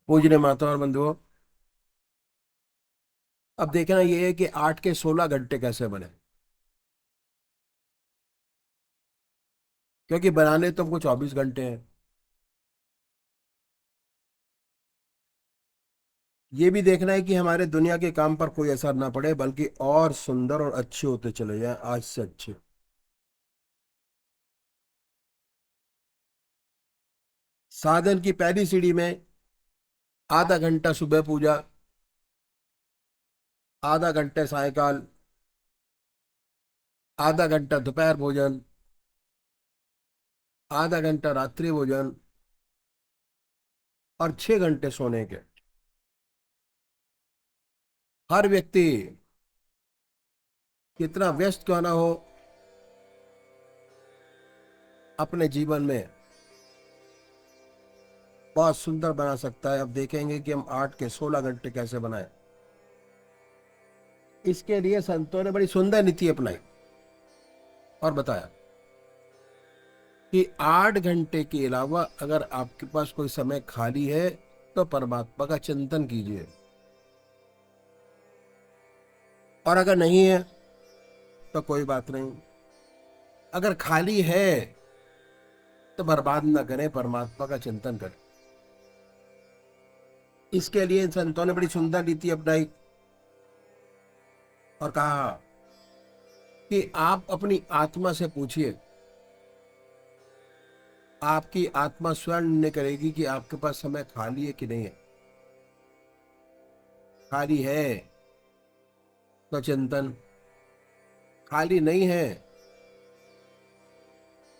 पूजने माता और बंधुओं, अब देखना ये है कि 8 के 16 घंटे कैसे बने। क्योंकि बनाने तो हमको 24 घंटे हैं। ये भी देखना है कि हमारे दुनिया के काम पर कोई असर ना पड़े, बल्कि और सुंदर और अच्छे होते चले जाएं, आज से अच्छे। साधन की पहली सीढ़ी में आधा घंटा सुबह पूजा, आधा घंटे सायकाल, आधा घंटा दोपहर भोजन, आधा घंटा रात्रि भोजन और 6 घंटे सोने के। हर व्यक्ति कितना व्यस्त क्यों ना हो अपने जीवन में, बहुत सुंदर बना सकता है। अब देखेंगे कि हम 8 के 16 घंटे कैसे बनाएं। इसके लिए संतों ने बड़ी सुंदर नीति अपनाई और बताया कि 8 घंटे के अलावा अगर आपके पास कोई समय खाली है तो परमात्मा का चिंतन कीजिए, और अगर नहीं है तो कोई बात नहीं। अगर खाली है तो बर्बाद ना करें, परमात्मा का चिंतन करें। इसके लिए इन संतों ने बड़ी सुंदर नीति अपनाई और कहा कि आप अपनी आत्मा से पूछिए। आपकी आत्मा स्वयं निर्णय करेगी कि आपके पास समय खाली है कि नहीं है। खाली है तो चिंतन, खाली नहीं है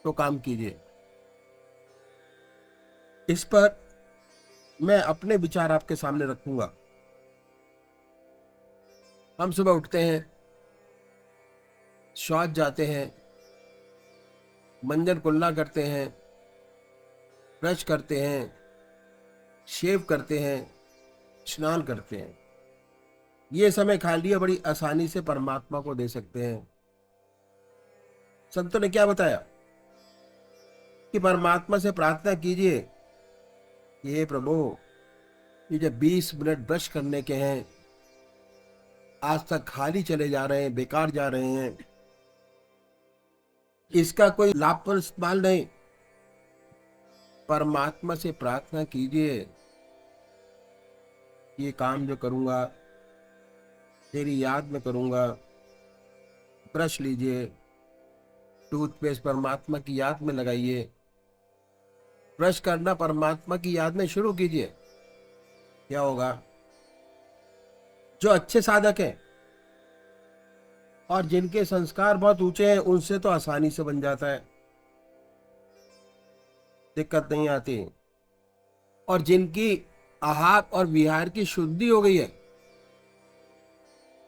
तो काम कीजिए। इस पर मैं अपने विचार आपके सामने रखूंगा। हम सुबह उठते हैं, शौच जाते हैं, मंजन कुल्ला करते हैं, ब्रश करते हैं, शेव करते हैं, स्नान करते हैं। ये समय खाली है, बड़ी आसानी से परमात्मा को दे सकते हैं। संतों ने क्या बताया कि परमात्मा से प्रार्थना कीजिए कि हे प्रभु, ये जो 20 मिनट ब्रश करने के हैं आज तक खाली चले जा रहे हैं, बेकार जा रहे हैं, इसका कोई लाभ पर इस्तेमाल नहीं। परमात्मा से प्रार्थना कीजिए, ये काम जो करूंगा तेरी याद में करूंगा। ब्रश लीजिए, टूथपेस्ट परमात्मा की याद में लगाइए, ब्रश करना परमात्मा की याद में शुरू कीजिए। क्या होगा? जो अच्छे साधक हैं और जिनके संस्कार बहुत ऊंचे हैं, उनसे तो आसानी से बन जाता है, दिक्कत नहीं आती। और जिनकी आहार और विहार की शुद्धि हो गई है,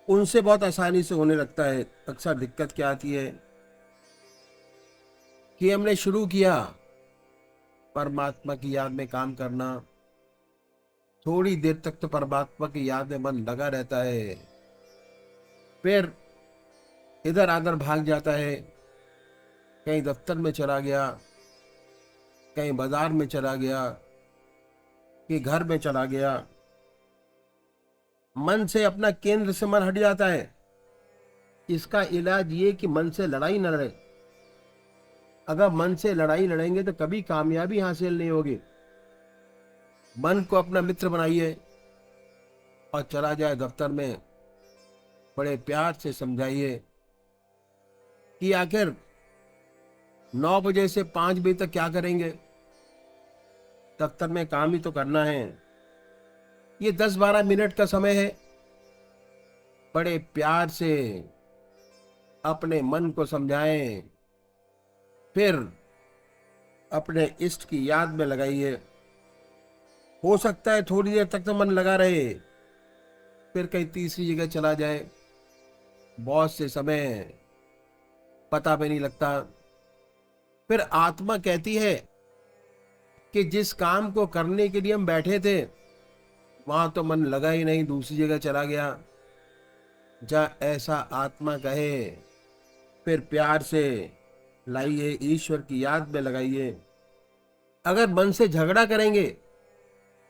उनसे बहुत आसानी से होने लगता है। अक्सर दिक्कत क्या आती है कि हमने शुरू किया परमात्मा की याद में काम करना, थोड़ी देर तक तो परमात्मा की याद में मन लगा रहता है, फिर इधर आधर भाग जाता है। कहीं दफ्तर में चला गया, कहीं बाजार में चला गया, कि घर में चला गया। मन से, अपना केंद्र से मन हट जाता है। इसका इलाज ये कि मन से लड़ाई न लड़े। अगर मन से लड़ाई लड़ेंगे तो कभी कामयाबी हासिल नहीं होगी। मन को अपना मित्र बनाइए और चला जाए दफ्तर में, बड़े प्यार से समझाइए कि आखिर 9 बजे से 5 बजे तक क्या करेंगे, दफ्तर में काम ही तो करना है। ये 10-12 मिनट का समय है। बड़े प्यार से अपने मन को समझाएं, फिर अपने इष्ट की याद में लगाइए। हो सकता है थोड़ी देर तक तो मन लगा रहे, फिर कहीं तीसरी जगह चला जाए। बहुत से समय पता भी नहीं लगता। फिर आत्मा कहती है कि जिस काम को करने के लिए हम बैठे थे वहां तो मन लगा ही नहीं, दूसरी जगह चला गया। जा ऐसा आत्मा कहे, फिर प्यार से लाइए, ईश्वर की याद में लगाइए। अगर मन से झगड़ा करेंगे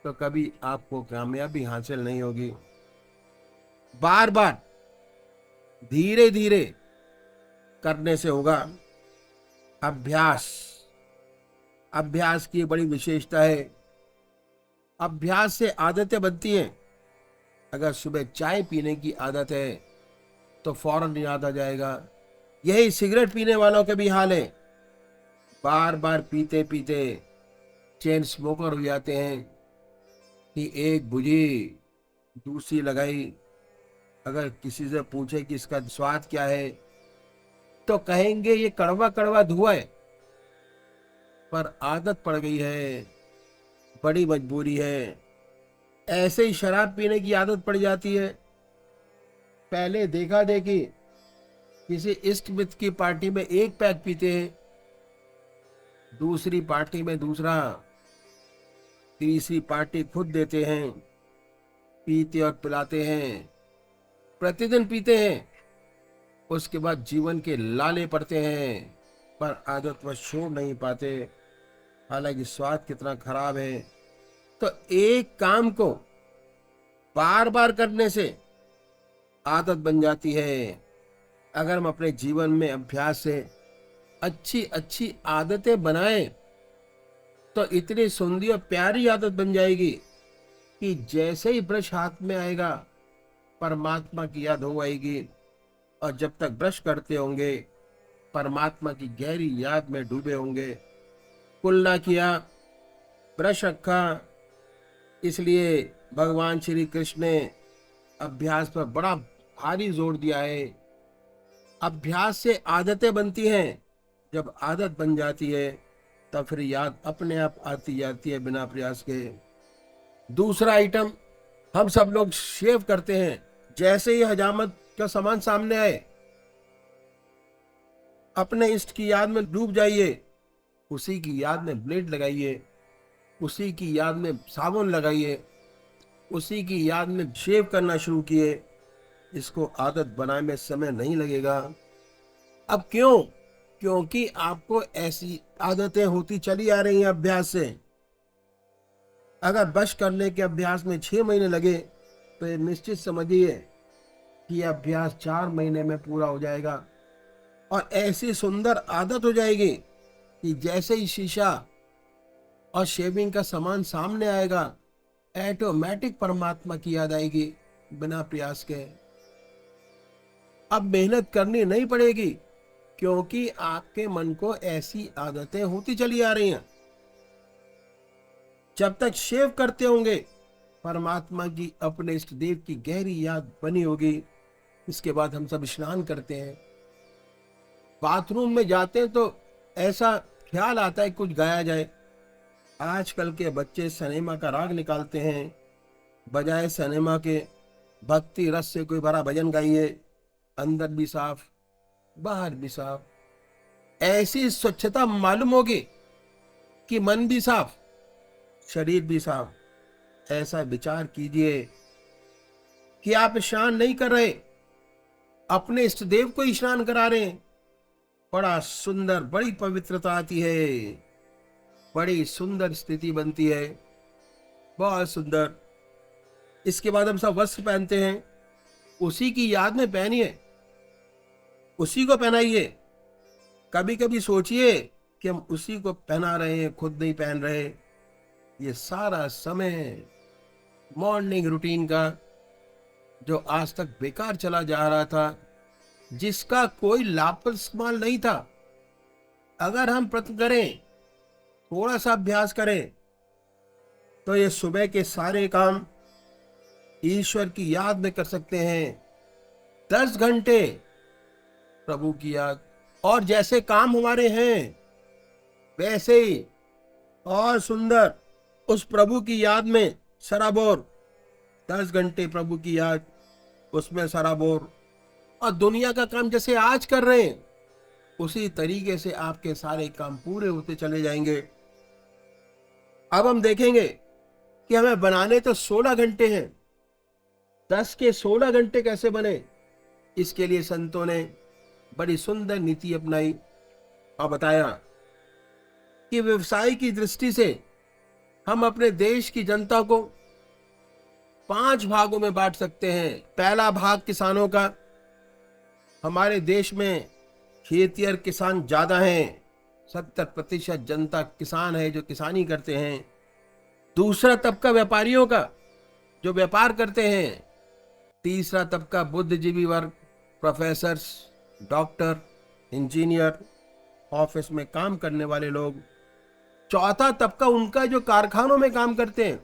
तो कभी आपको कामयाबी हासिल नहीं होगी। बार बार धीरे धीरे करने से होगा। अभ्यास, अभ्यास की बड़ी विशेषता है। अभ्यास से आदतें बनती हैं। अगर सुबह चाय पीने की आदत है तो फौरन याद आ जाएगा। यही सिगरेट पीने वालों के भी हाल है। बार बार पीते पीते चेन स्मोकर हो जाते हैं कि एक बुझी दूसरी लगाई। अगर किसी से पूछे कि इसका स्वाद क्या है तो कहेंगे ये कड़वा कड़वा धुआं है, पर आदत पड़ गई है, बड़ी मजबूरी है। ऐसे ही शराब पीने की आदत पड़ जाती है। पहले देखा देखी किसी इष्ट मित्र की पार्टी में एक पैक पीते हैं, दूसरी पार्टी में दूसरा, तीसरी पार्टी खुद देते हैं, पीते और पिलाते हैं, प्रतिदिन पीते हैं। उसके बाद जीवन के लाले पड़ते हैं, पर आदत वश छोड़ नहीं पाते। हालांकि स्वाद कितना खराब है। तो एक काम को बार बार करने से आदत बन जाती है। अगर हम अपने जीवन में अभ्यास से अच्छी अच्छी आदतें बनाएं तो इतनी सुंदर और प्यारी आदत बन जाएगी कि जैसे ही ब्रश हाथ में आएगा परमात्मा की याद हो आएगी। और जब तक ब्रश करते होंगे परमात्मा की गहरी याद में डूबे होंगे। कुल्ला किया, ब्रश रखा, इसलिए भगवान श्री कृष्ण ने अभ्यास पर बड़ा भारी जोर दिया है। अभ्यास से आदतें बनती हैं। जब आदत बन जाती है तब फिर याद अपने आप आती जाती है बिना प्रयास के। दूसरा आइटम, हम सब लोग शेव करते हैं। जैसे ही हजामत का सामान सामने आए अपने इष्ट की याद में डूब जाइए। उसी की याद में ब्लेड लगाइए, उसी की याद में साबुन लगाइए, उसी की याद में शेव करना शुरू किए। इसको आदत बनाने में समय नहीं लगेगा। अब क्यों? क्योंकि आपको ऐसी आदतें होती चली आ रही हैं अभ्यास से। अगर ब्रश करने के अभ्यास में 6 महीने लगे तो ये निश्चित समझिए कि यह अभ्यास 4 महीने में पूरा हो जाएगा। और ऐसी सुंदर आदत हो जाएगी कि जैसे ही शीशा और शेविंग का सामान सामने आएगा ऑटोमेटिक परमात्मा की याद आएगी बिना प्रयास के। अब मेहनत करनी नहीं पड़ेगी क्योंकि आपके मन को ऐसी आदतें होती चली आ रही हैं। जब तक शेव करते होंगे परमात्मा की, अपने इष्ट देव की गहरी याद बनी होगी। इसके बाद हम सब स्नान करते हैं, बाथरूम में जाते हैं तो ऐसा ख्याल आता है कुछ गाया जाए। आजकल के बच्चे सिनेमा का राग निकालते हैं, बजाय सिनेमा के भक्ति रस से कोई बड़ा भजन गाइए। अंदर भी साफ, बाहर भी साफ। ऐसी स्वच्छता मालूम होगी कि मन भी साफ, शरीर भी साफ। ऐसा विचार कीजिए कि आप स्नान नहीं कर रहे, अपने इष्ट देव को स्नान करा रहे हैं। बड़ा सुंदर, बड़ी पवित्रता आती है, बड़ी सुंदर स्थिति बनती है, बहुत सुंदर। इसके बाद हम सब वस्त्र पहनते हैं, उसी की याद में पहनिए, उसी को पहनाइए। कभी कभी सोचिए कि हम उसी को पहना रहे हैं, खुद नहीं पहन रहे। ये सारा समय मॉर्निंग रूटीन का जो आज तक बेकार चला जा रहा था, जिसका कोई लाभ इस्तेमाल नहीं था, अगर हम प्रयत्न करें, थोड़ा सा अभ्यास करें तो ये सुबह के सारे काम ईश्वर की याद में कर सकते हैं। 10 घंटे प्रभु की याद, और जैसे काम हमारे हैं वैसे ही और सुंदर उस प्रभु की याद में सराबोर। 10 घंटे प्रभु की याद, उसमें सराबोर। और दुनिया का काम जैसे आज कर रहे हैं उसी तरीके से आपके सारे काम पूरे होते चले जाएंगे। अब हम देखेंगे कि हमें बनाने तो 16 घंटे हैं, 10 के 16 घंटे कैसे बने। इसके लिए संतों ने बड़ी सुंदर नीति अपनाई और बताया कि व्यवसाय की दृष्टि से हम अपने देश की जनता को 5 भागों में बांट सकते हैं। पहला भाग किसानों का। हमारे देश में खेतिहर किसान ज्यादा हैं, 70% जनता किसान है जो किसानी करते हैं। दूसरा तबका व्यापारियों का, जो व्यापार करते हैं। तीसरा तबका बुद्धिजीवी वर्ग, प्रोफेसर्स, डॉक्टर, इंजीनियर, ऑफिस में काम करने वाले लोग। चौथा तबका उनका जो कारखानों में काम करते हैं,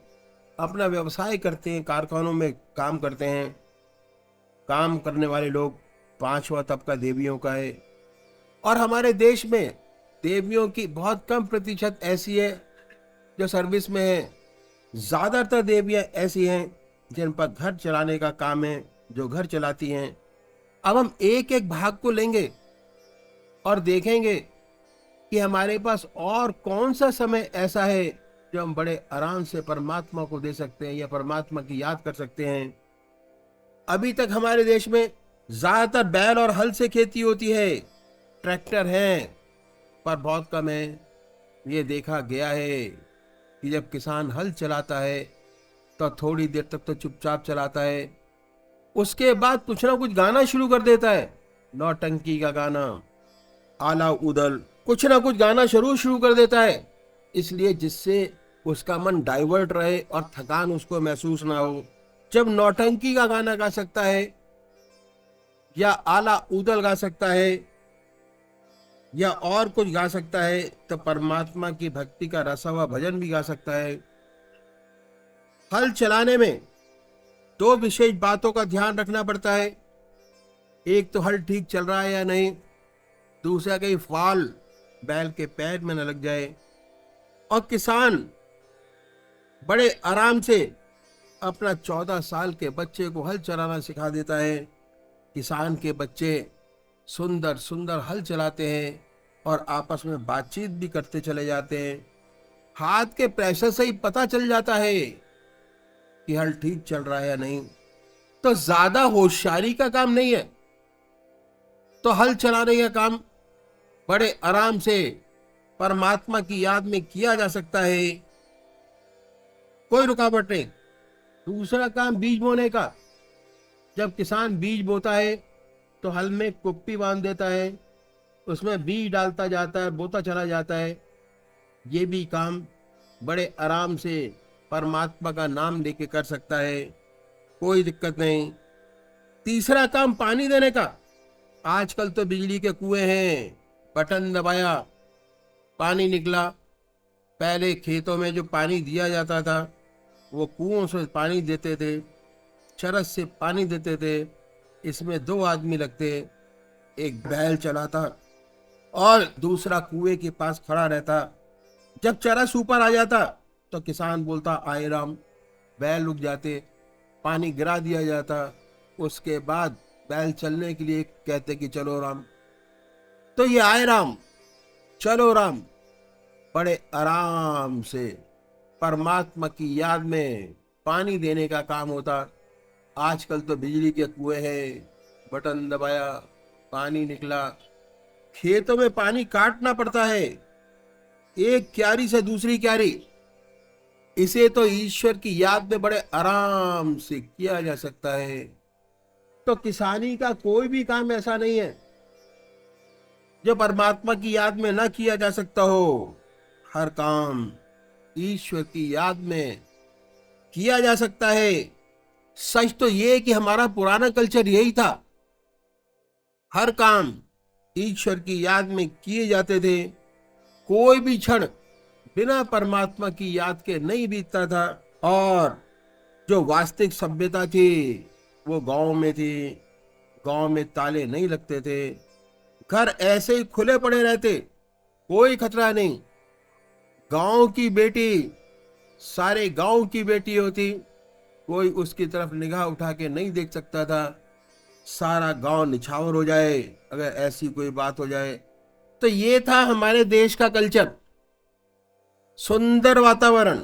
अपना व्यवसाय करते हैं, कारखानों में काम करते हैं, काम करने वाले लोग। पांचवा तबका देवियों का है। और हमारे देश में देवियों की बहुत कम प्रतिशत ऐसी है जो सर्विस में है। ज्यादातर देवियां ऐसी हैं जिन पर घर चलाने का काम है, जो घर चलाती हैं। अब हम एक एक भाग को लेंगे और देखेंगे कि हमारे पास और कौन सा समय ऐसा है जो हम बड़े आराम से परमात्मा को दे सकते हैं या परमात्मा की याद कर सकते हैं। अभी तक हमारे देश में ज्यादातर बैल और हल से खेती होती है। ट्रैक्टर हैं पर बहुत कम है। ये देखा गया है कि जब किसान हल चलाता है तो थोड़ी देर तक तो चुपचाप चलाता है, उसके बाद कुछ ना कुछ गाना शुरू कर देता है। नौटंकी का गाना, आला उदल, कुछ ना कुछ गाना शुरू कर देता है, इसलिए जिससे उसका मन डाइवर्ट रहे और थकान उसको महसूस ना हो। जब नौटंकी का गाना गा सकता है या आला उदल गा सकता है या और कुछ गा सकता है, तो परमात्मा की भक्ति का रसा हुआ भजन भी गा सकता है। हल चलाने में 2 विशेष बातों का ध्यान रखना पड़ता है। एक तो हल ठीक चल रहा है या नहीं, दूसरा कहीं फाल बैल के पैर में न लग जाए। और किसान बड़े आराम से अपना 14 साल के बच्चे को हल चलाना सिखा देता है। किसान के बच्चे सुंदर सुंदर हल चलाते हैं और आपस में बातचीत भी करते चले जाते हैं। हाथ के प्रेशर से ही पता चल जाता है कि हल ठीक चल रहा है या नहीं। तो ज्यादा होशियारी का काम नहीं है, तो हल चलाने का काम बड़े आराम से परमात्मा की याद में किया जा सकता है, कोई रुकावट नहीं। दूसरा काम बीज बोने का। जब किसान बीज बोता है तो हल में कुप्पी बांध देता है, उसमें बीज डालता जाता है, बोता चला जाता है। ये भी काम बड़े आराम से परमात्मा का नाम लेके कर सकता है, कोई दिक्कत नहीं। तीसरा काम पानी देने का। आजकल तो बिजली के कुएं हैं, बटन दबाया पानी निकला। पहले खेतों में जो पानी दिया जाता था वो कुओं से पानी देते थे, चरस से पानी देते थे। इसमें 2 आदमी लगते, एक बैल चलाता और दूसरा कुएं के पास खड़ा रहता। जब चरस ऊपर आ जाता तो किसान बोलता आए राम, बैल रुक जाते, पानी गिरा दिया जाता। उसके बाद बैल चलने के लिए कहते कि चलो राम। तो ये आए राम, चलो राम, बड़े आराम से परमात्मा की याद में पानी देने का काम होता। आजकल तो बिजली के कुएं हैं, बटन दबाया पानी निकला। खेतों में पानी काटना पड़ता है, एक क्यारी से दूसरी क्यारी। इसे तो ईश्वर की याद में बड़े आराम से किया जा सकता है। तो किसानी का कोई भी काम ऐसा नहीं है जो परमात्मा की याद में ना किया जा सकता हो। हर काम ईश्वर की याद में किया जा सकता है। सच तो ये कि हमारा पुराना कल्चर यही था, हर काम ईश्वर की याद में किए जाते थे। कोई भी क्षण बिना परमात्मा की याद के नहीं बीतता था। और जो वास्तविक सभ्यता थी वो गांव में थी। गांव में ताले नहीं लगते थे, घर ऐसे ही खुले पड़े रहते, कोई खतरा नहीं। गांव की बेटी सारे गांव की बेटी होती, कोई उसकी तरफ निगाह उठा के नहीं देख सकता था। सारा गांव निछावर हो जाए अगर ऐसी कोई बात हो जाए। तो ये था हमारे देश का कल्चर। सुंदर वातावरण,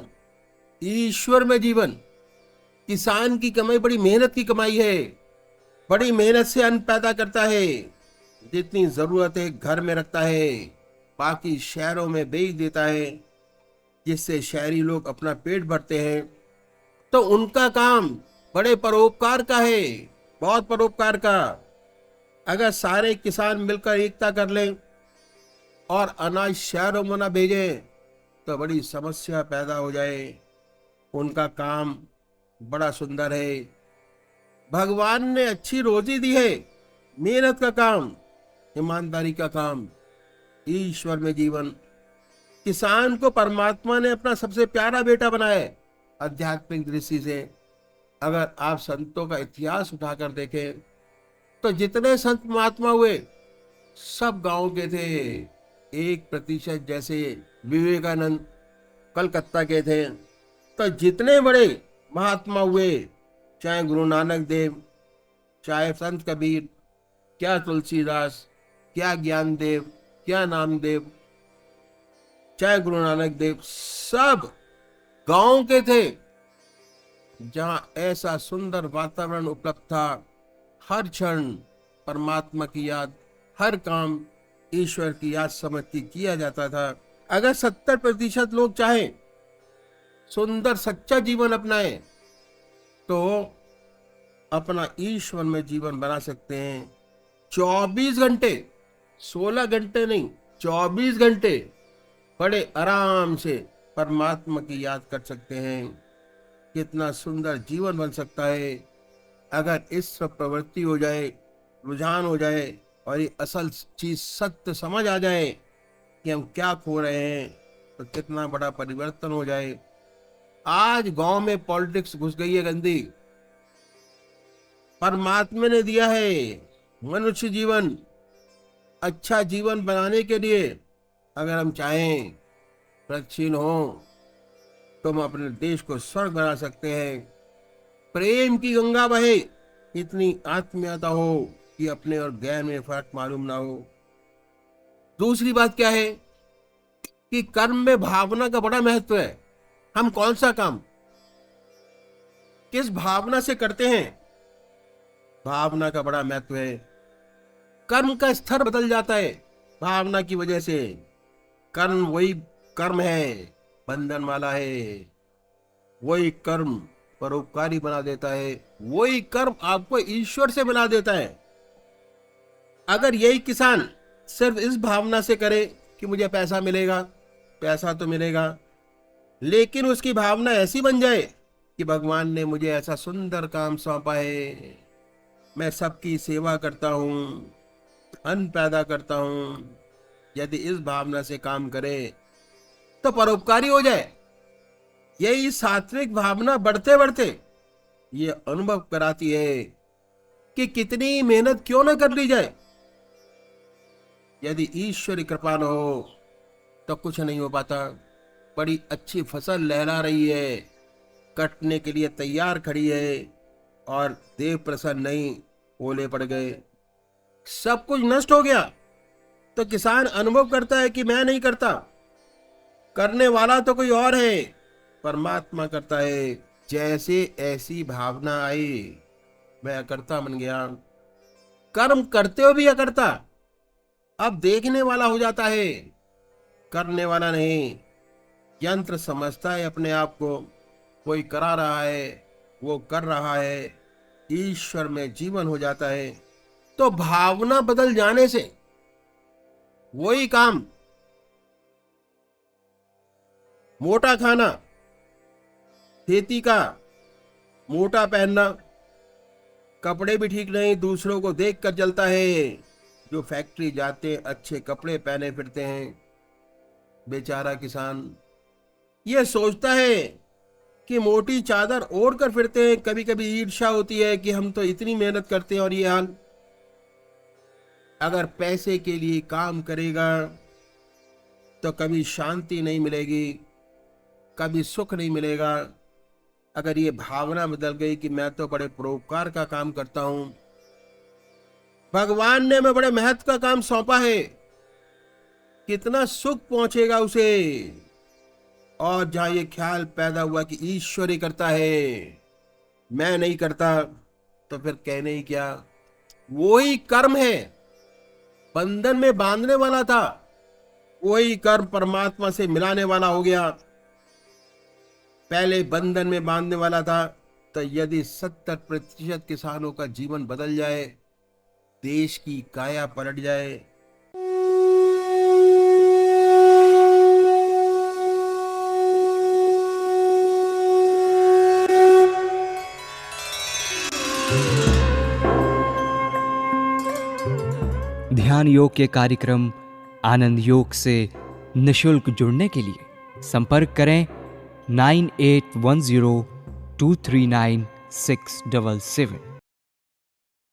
ईश्वर में जीवन। किसान की कमाई बड़ी मेहनत की कमाई है, बड़ी मेहनत से अन्न पैदा करता है। जितनी जरूरत है घर में रखता है, बाकी शहरों में बेच देता है। जिससे शहरी लोग अपना पेट भरते हैं, तो उनका काम बड़े परोपकार का है, बहुत परोपकार का। अगर सारे किसान मिलकर एकता कर लें और अनाज शहरों में न भेजें तो बड़ी समस्या पैदा हो जाए। उनका काम बड़ा सुंदर है। भगवान ने अच्छी रोजी दी है, मेहनत का काम, ईमानदारी का काम, ईश्वर में जीवन। किसान को परमात्मा ने अपना सबसे प्यारा बेटा बनाया है। आध्यात्मिक दृष्टि से अगर आप संतों का इतिहास उठाकर देखें तो जितने संत महात्मा हुए सब गांव के थे। 1% जैसे विवेकानंद कलकत्ता के थे। तो जितने बड़े महात्मा हुए, चाहे गुरु नानक देव, चाहे संत कबीर, क्या तुलसीदास, क्या ज्ञानदेव, क्या नामदेव, चाहे गुरु नानक देव, सब गांव के थे जहां ऐसा सुंदर वातावरण उपलब्ध था। हर क्षण परमात्मा की याद, हर काम ईश्वर की याद समझ के किया जाता था। अगर 70% लोग चाहे सुंदर सच्चा जीवन अपनाए तो अपना ईश्वर में जीवन बना सकते हैं। 24 घंटे, 16 घंटे नहीं, 24 घंटे बड़े आराम से परमात्मा की याद कर सकते हैं। कितना सुंदर जीवन बन सकता है अगर इस सब प्रवृत्ति हो जाए, रुझान हो जाए और ये असल चीज सत्य समझ आ जाए कि हम क्या खो रहे हैं, तो कितना बड़ा परिवर्तन हो जाए। आज गांव में पॉलिटिक्स घुस गई है गंदी। परमात्मा ने दिया है मनुष्य जीवन, अच्छा जीवन बनाने के लिए अगर हम चाहें, प्रगतिशील हो, तो हम अपने देश को स्वर्ग बना सकते हैं। प्रेम की गंगा बहे, इतनी आत्मीयता हो कि अपने और गैर में फर्क मालूम ना हो। दूसरी बात क्या है कि कर्म में भावना का बड़ा महत्व है। हम कौन सा काम किस भावना से करते हैं, भावना का बड़ा महत्व है। कर्म का स्तर बदल जाता है भावना की वजह से। कर्म वही कर्म है, बंधन वाला है। वही कर्म परोपकारी बना देता है। वही कर्म आपको ईश्वर से मिला देता है। अगर यही किसान सिर्फ इस भावना से करे कि मुझे पैसा मिलेगा, पैसा तो मिलेगा, लेकिन उसकी भावना ऐसी बन जाए कि भगवान ने मुझे ऐसा सुंदर काम सौंपा है, मैं सबकी सेवा करता हूँ, अन्न पैदा करता हूँ, यदि इस भावना से काम करे तो परोपकारी हो जाए। यही सात्विक भावना बढ़ते बढ़ते ये अनुभव कराती है कि कितनी मेहनत क्यों न कर ली जाए, यदि ईश्वरी कृपा न हो तो कुछ नहीं हो पाता। बड़ी अच्छी फसल लहरा रही है, कटने के लिए तैयार खड़ी है, और देव प्रसन्न नहीं, ओले पड़ गए, सब कुछ नष्ट हो गया। तो किसान अनुभव करता है कि मैं नहीं करता, करने वाला तो कोई और है, परमात्मा करता है। जैसे ऐसी भावना आई, मैं अकर्ता बन गया। कर्म करते हो भी अकर्ता, अब देखने वाला हो जाता है, करने वाला नहीं। यंत्र समझता है अपने आप को, कोई करा रहा है, वो कर रहा है, ईश्वर में जीवन हो जाता है। तो भावना बदल जाने से वही काम, मोटा खाना, खेती का, मोटा पहनना, कपड़े भी ठीक नहीं, दूसरों को देख कर जलता है। जो फैक्ट्री जाते अच्छे कपड़े पहने फिरते हैं, बेचारा किसान ये सोचता है कि मोटी चादर ओढ़ कर फिरते हैं। कभी कभी ईर्ष्या होती है कि हम तो इतनी मेहनत करते हैं और ये हाल। अगर पैसे के लिए काम करेगा तो कभी शांति नहीं मिलेगी, कभी सुख नहीं मिलेगा। अगर ये भावना बदल गई कि मैं तो बड़े परोपकार का काम करता हूं, भगवान ने मैं बड़े महत्व का काम सौंपा है, कितना सुख पहुंचेगा उसे। और जहां ये ख्याल पैदा हुआ कि ईश्वर ही करता है, मैं नहीं करता, तो फिर कहने ही क्या। वही कर्म है बंधन में बांधने वाला था, वही कर्म परमात्मा से मिलाने वाला हो गया। पहले बंधन में बांधने वाला था, तो यदि 70% किसानों का जीवन बदल जाए, देश की काया पलट जाए। ध्यान योग के कार्यक्रम आनंद योग से निशुल्क जुड़ने के लिए संपर्क करें 9810239677।